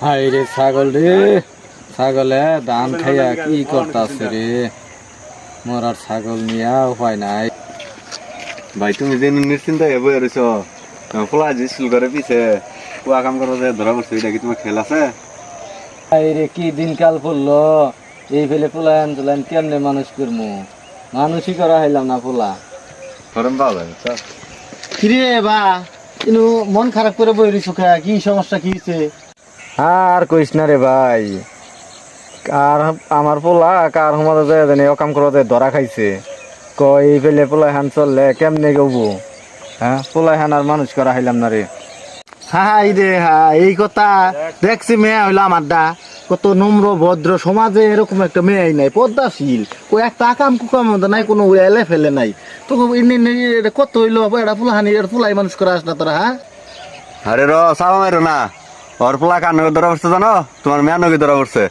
High রে ছাগল রে, ছাগলে ধান খাইয়া কি করতাছে রে। মরার ছাগল নিয়া উপায় নাই। ভাই তুমি যে নিশ্চিন্ত হয়ে বই রয়েছ ফোলা যে স্কুল করে পিছে কুয়া কাম করো যে ধরা পড়ছে এটা কি তোমার খেল আছে? হাই রে কি দিনকাল পড়লো, এই ফেলে পোলায়ন তোলায়ন কেমনে মানুষ করমু, মানুষই করা হইলাম না পোলা। ফরম পাওয়া যায় বুঝছো? কিরে বা কিন্তু মন খারাপ করে বই রইছো কা? কি সমস্যা কি হইছে? আর কইস না রে ভাই, আর আমার পোলা কার সমাজে যায় জানি অকাম করতে ধরা খাইছে। কই এই ফেলে পোলাই হান চললে কেমনে গবু, হ্যাঁ পোলাই হান আর মানুষ করা হইলাম না রে। হাই রে হাই, এই কথা দেখছি মেয়ে হইলো আমার দা কত নম্র ভদ্র, সমাজে এরকম একটা মেয়ে নাই, পদ্মাশীল, ও একটা আকাম কুকাম নাই, কোনো এলে ফেলে নাই। তো কত হইলো এটা ফুলাহানি ফুলাই মানুষ করা আস না তোরা? হ্যাঁ আরে র চাওয়া মারো না, ওর পোলা কার নগে ধরা পড়ছে জানো? তোমার মেয়ের নগে ধরা পড়ছে।